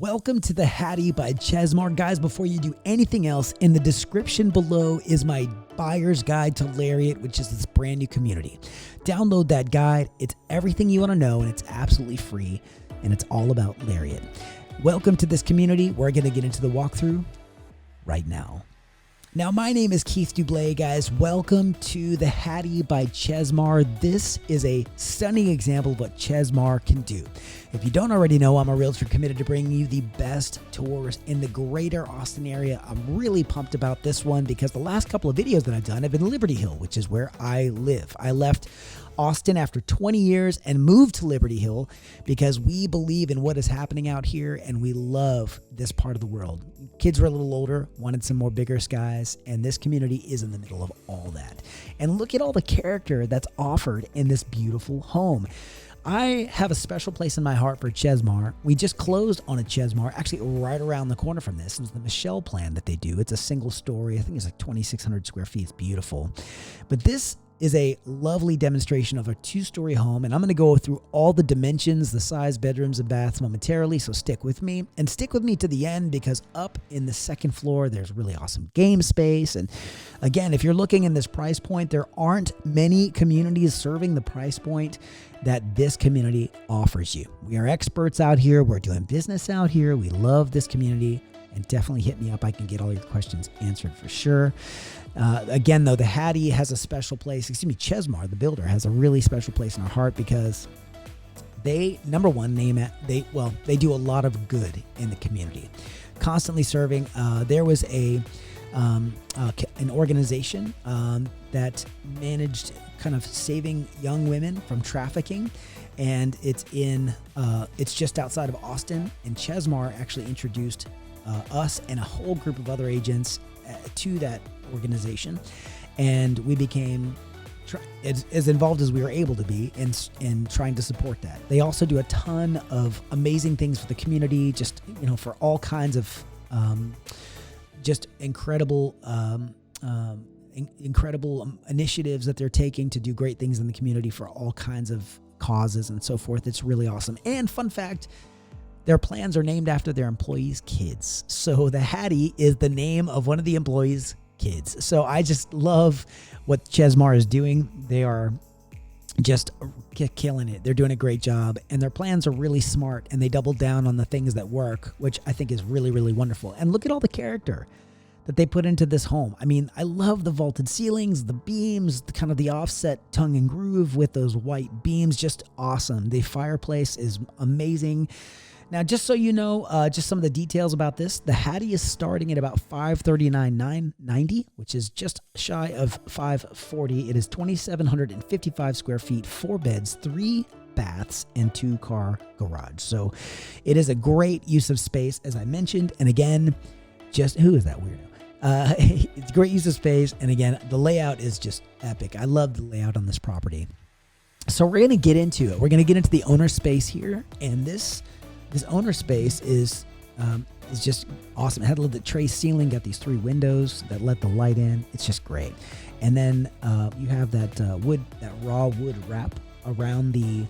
Welcome to the Hattie by Chesmar. Guys, before you do anything else, in the description below is my buyer's guide to Lariat, which is this brand new community. Download that guide. It's everything you want to know, and it's absolutely free, and it's all about Lariat. Welcome to this community. We're going to get into the walkthrough right now. Now, my name is Keith Duble, guys. Welcome to the Hattie by Chesmar. This is a stunning example of what Chesmar can do. If you don't already know, I'm a realtor committed to bringing you the best tours in the greater Austin area. I'm really pumped about this one because the last couple of videos that I've done have been Liberty Hill, which is where I live. I left Austin after 20 years and moved to Liberty Hill because we believe in what is happening out here and we love this part of the world. Kids were a little older, wanted some more bigger skies, and this community is in the middle of all that. And look at all the character that's offered in this beautiful home. I have a special place in my heart for Chesmar. We just closed on a Chesmar, actually right around the corner from this. It's the Michelle plan that they do. It's a single story. I think it's like 2,600 square feet. It's beautiful. But this is a lovely demonstration of a two-story home, and I'm going to go through all the dimensions, the size, bedrooms, and baths momentarily, so stick with me. And stick with me to the end because up in the second floor, there's really awesome game space. And again, if you're looking in this price point, there aren't many communities serving the price point that this community offers you. We are experts out here. We're doing business out here. We love this community. And definitely hit me up. I can get all your questions answered for sure. Again, though, the Hattie has a special place. Chesmar, the builder, has a really special place in our heart because they, number one, they do a lot of good in the community, constantly serving. There was an organization that managed kind of saving young women from trafficking. And it's just outside of Austin. And Chesmar actually introduced us and a whole group of other agents to that organization, and we became as involved as we were able to be in trying to support that. They also do a ton of amazing things for the community, just for all kinds of just incredible initiatives that they're taking to do great things in the community for all kinds of causes and so forth. It's really awesome. And fun fact, their plans are named after their employees' kids. So the Hattie is the name of one of the employees' kids. So I just love what Chesmar is doing. They are just killing it. They're doing a great job, and their plans are really smart, and they double down on the things that work, which I think is really, really wonderful. And look at all the character that they put into this home. I mean, I love the vaulted ceilings, the beams, the offset tongue and groove with those white beams, just awesome. The fireplace is amazing. Now, just so you know, just some of the details about this, the Hattie is starting at about $539,990, which is just shy of $540. It is 2,755 square feet, 4 beds, 3 baths, and 2-car garage. So it is a great use of space, as I mentioned. And again, who is that weirdo? It's great use of space. And again, the layout is just epic. I love the layout on this property. So we're going to get into it. We're going to get into the owner space here. And this owner space is just awesome. It had a little bit tray ceiling, got these 3 windows that let the light in. It's just great. And then you have that raw wood wrap around the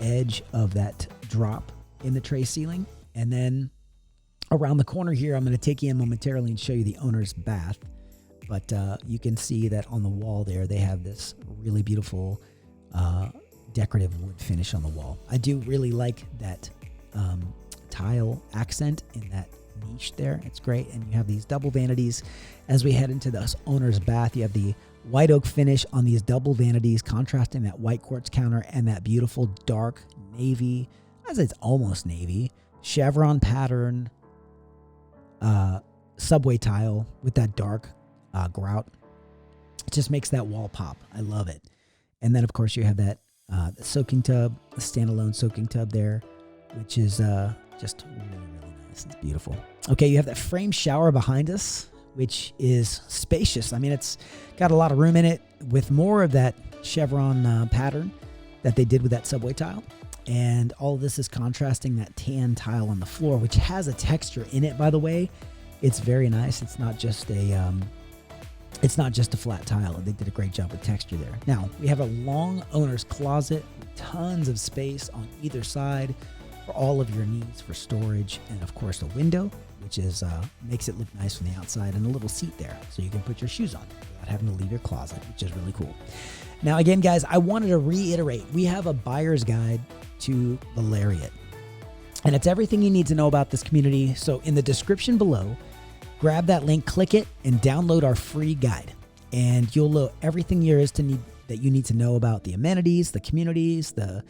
edge of that drop in the tray ceiling. And then around the corner here, I'm going to take you in momentarily and show you the owner's bath. But you can see that on the wall there, they have this really beautiful decorative wood finish on the wall. I do really like that tile accent in that niche there. It's great. And you have these double vanities. As we head into this owner's bath, you have the white oak finish on these double vanities, contrasting that white quartz counter and that beautiful dark navy, I'd say it's almost navy, chevron pattern subway tile with that dark grout. It just makes that wall pop. I love it. And then, of course, you have that the soaking tub, the standalone soaking tub there, which is just really, really nice. It's beautiful. Okay, you have that frame shower behind us, which is spacious. I mean, it's got a lot of room in it with more of that chevron pattern that they did with that subway tile. And all of this is contrasting that tan tile on the floor, which has a texture in it, by the way. It's very nice. It's not just a flat tile. They did a great job with texture there. Now, we have a long owner's closet with tons of space on either side. for all of your needs for storage, and of course a window, which is makes it look nice from the outside, and a little seat there so you can put your shoes on without having to leave your closet, which is really cool. Now again, guys, I wanted to reiterate, we have a buyer's guide to the Lariat, and it's everything you need to know about this community. So in the description below, grab that link, click it, and download our free guide, and you'll know everything there is that you need to know about the amenities, the communities, the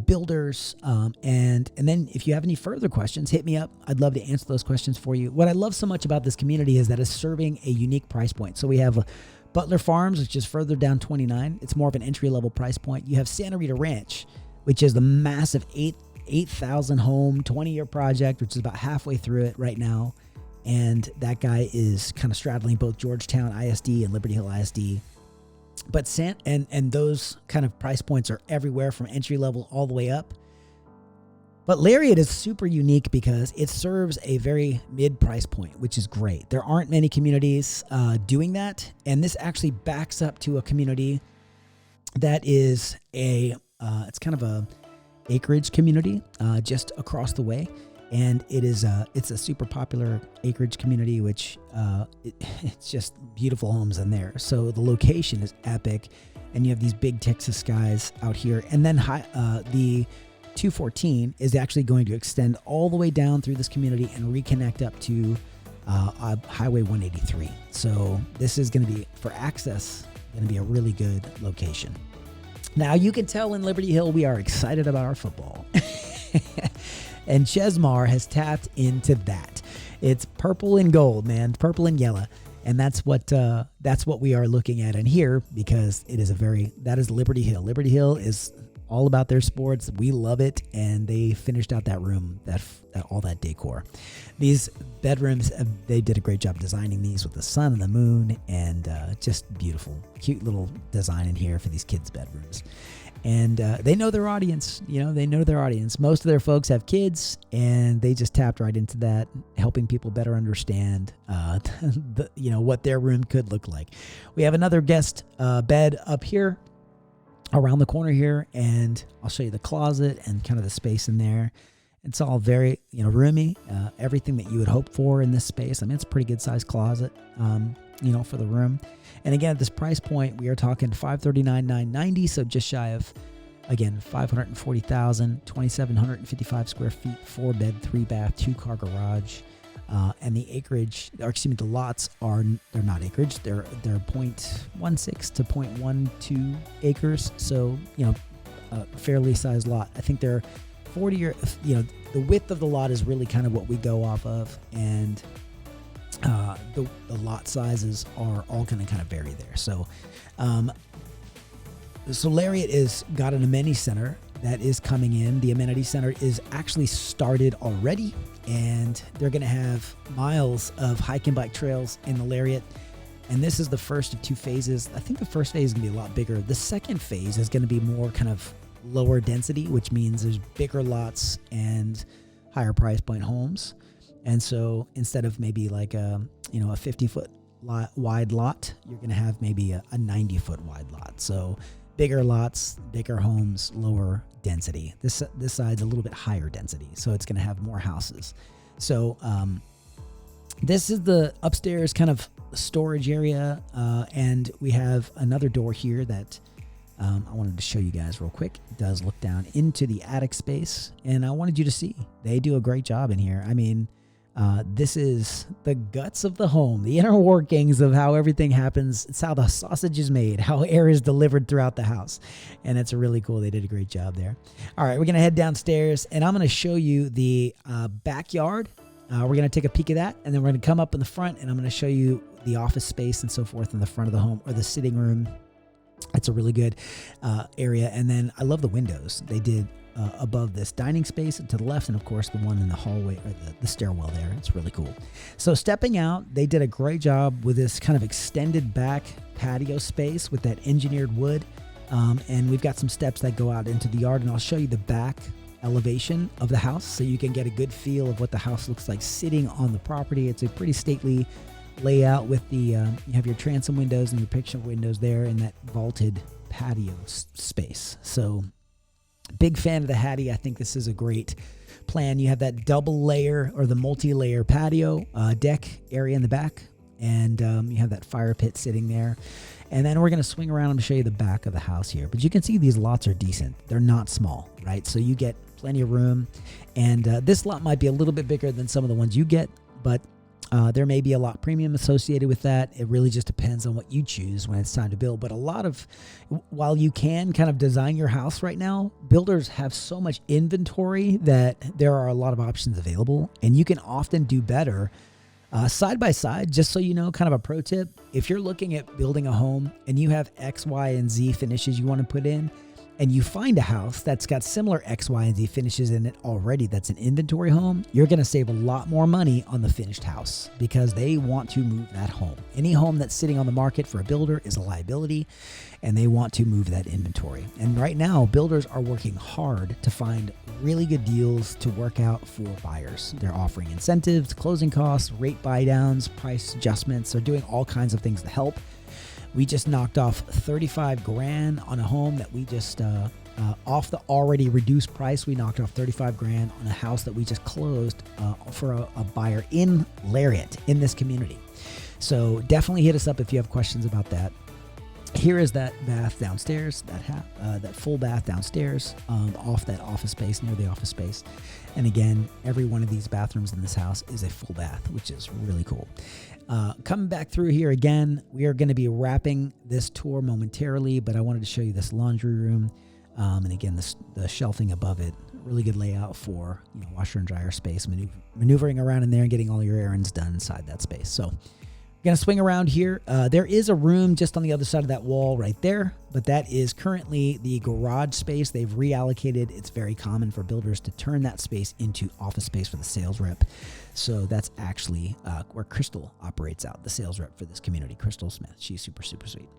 builders, and then if you have any further questions, hit me up. I'd love to answer those questions for you. What I love so much about this community is that it's serving a unique price point. So we have Butler Farms, which is further down 29. It's more of an entry-level price point. You have Santa Rita Ranch, which is the massive 8,000 home, 20-year project, which is about halfway through it right now. And that guy is kind of straddling both Georgetown ISD and Liberty Hill ISD. But and those kind of price points are everywhere from entry level all the way up. But Lariat is super unique because it serves a very mid price point, which is great. There aren't many communities doing that, and this actually backs up to a community that is it's kind of a acreage community just across the way. And it's a super popular acreage community, which it's just beautiful homes in there. So the location is epic, and you have these big Texas skies out here. And then the 214 is actually going to extend all the way down through this community and reconnect up to Highway 183. So this is going to be, for access, going to be a really good location. Now you can tell in Liberty Hill we are excited about our football. And Chesmar has tapped into that. It's purple and gold, man, purple and yellow. And that's what we are looking at in here, because that is Liberty Hill. Liberty Hill is all about their sports. We love it. And they finished out that room, all that decor. These bedrooms, they did a great job designing these with the sun and the moon, and just beautiful, cute little design in here for these kids' bedrooms. And they know their audience, they know their audience. Most of their folks have kids, and they just tapped right into that, helping people better understand, what their room could look like. We have another guest bed up here around the corner here, and I'll show you the closet and kind of the space in there. It's all very, roomy, everything that you would hope for in this space. I mean, it's a pretty good sized closet, for the room. And again, at this price point, we are talking $539,990, so just shy of, again, $540,000, 2,755 square feet, 4-bed, 3-bath, 2-car garage. And the acreage, the lots they're not acreage, they're 0.16 to 0.12 acres. So, a fairly sized lot. I think they're 40 or, the width of the lot is really kind of what we go off of. And the lot sizes are all going to kind of vary there. So, Lariat is got an amenity center that is coming in. The amenity center is actually started already, and they're going to have miles of hike and bike trails in the Lariat. And this is the first of 2 phases. I think the first phase is going to be a lot bigger. The second phase is going to be more kind of lower density, which means there's bigger lots and higher price point homes. And so instead of maybe like a 50-foot wide lot, you're going to have maybe a 90-foot wide lot. So bigger lots, bigger homes, lower density. This side's a little bit higher density, so it's going to have more houses. So this is the upstairs kind of storage area, and we have another door here that I wanted to show you guys real quick. It does look down into the attic space, and I wanted you to see. They do a great job in here. I mean, this is the guts of the home, the inner workings of how everything happens. It's how the sausage is made, how air is delivered throughout the house. And it's really cool. They did a great job there. All right, we're going to head downstairs, and I'm going to show you the backyard. We're going to take a peek at that, and then we're going to come up in the front, and I'm going to show you the office space and so forth in the front of the home, or the sitting room. It's a really good area. And then I love the windows. They did above this dining space to the left, and of course the one in the hallway, or the stairwell there. It's really cool. So stepping out, they did a great job with this kind of extended back patio space with that engineered wood. And we've got some steps that go out into the yard, and I'll show you the back elevation of the house so you can get a good feel of what the house looks like sitting on the property. It's a pretty stately layout with the you have your transom windows and your picture windows there in that vaulted patio space. So Big fan of the Hattie. I think this is a great plan. You have that double layer or the multi-layer patio deck area in the back, and you have that fire pit sitting there. And then we're going to swing around and show you the back of the house here. But you can see these lots are decent. They're not small, right? So you get plenty of room. And this lot might be a little bit bigger than some of the ones you get, but there may be a lot premium associated with that. It really just depends on what you choose when it's time to build. But while you can kind of design your house right now, builders have so much inventory that there are a lot of options available, and you can often do better side by side. Just so you know, kind of a pro tip, if you're looking at building a home and you have X, Y, and Z finishes you want to put in, and you find a house that's got similar X, Y, and Z finishes in it already, that's an inventory home, you're going to save a lot more money on the finished house because they want to move that home. Any home that's sitting on the market for a builder is a liability, and they want to move that inventory. And right now, builders are working hard to find really good deals to work out for buyers. They're offering incentives, closing costs, rate buy downs, price adjustments. They're doing all kinds of things to help. We just knocked off $35,000 on a home that we just, off the already reduced price, we knocked off $35,000 on a house that we just closed for a buyer in Lariat in this community. So definitely hit us up if you have questions about that. Here is that bath downstairs, that full bath downstairs, off that office space, near the office space. And again, every one of these bathrooms in this house is a full bath, which is really cool. Coming back through here again, we are going to be wrapping this tour momentarily, but I wanted to show you this laundry room. And again, the shelving above it, really good layout for washer and dryer space, maneuvering around in there and getting all your errands done inside that space. So we're going to swing around here. There is a room just on the other side of that wall right there, but that is currently the garage space. They've reallocated. It's very common for builders to turn that space into office space for the sales rep. So that's actually where Crystal operates out, the sales rep for this community, Crystal Smith. She's super, super sweet.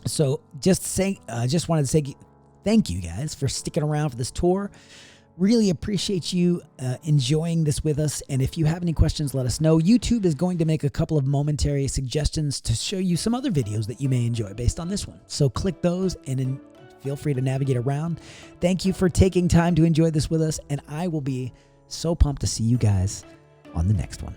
So just wanted to say thank you guys for sticking around for this tour. Really appreciate you enjoying this with us. And if you have any questions, let us know. YouTube is going to make a couple of momentary suggestions to show you some other videos that you may enjoy based on this one. So click those and then feel free to navigate around. Thank you for taking time to enjoy this with us. And I will be so pumped to see you guys on the next one.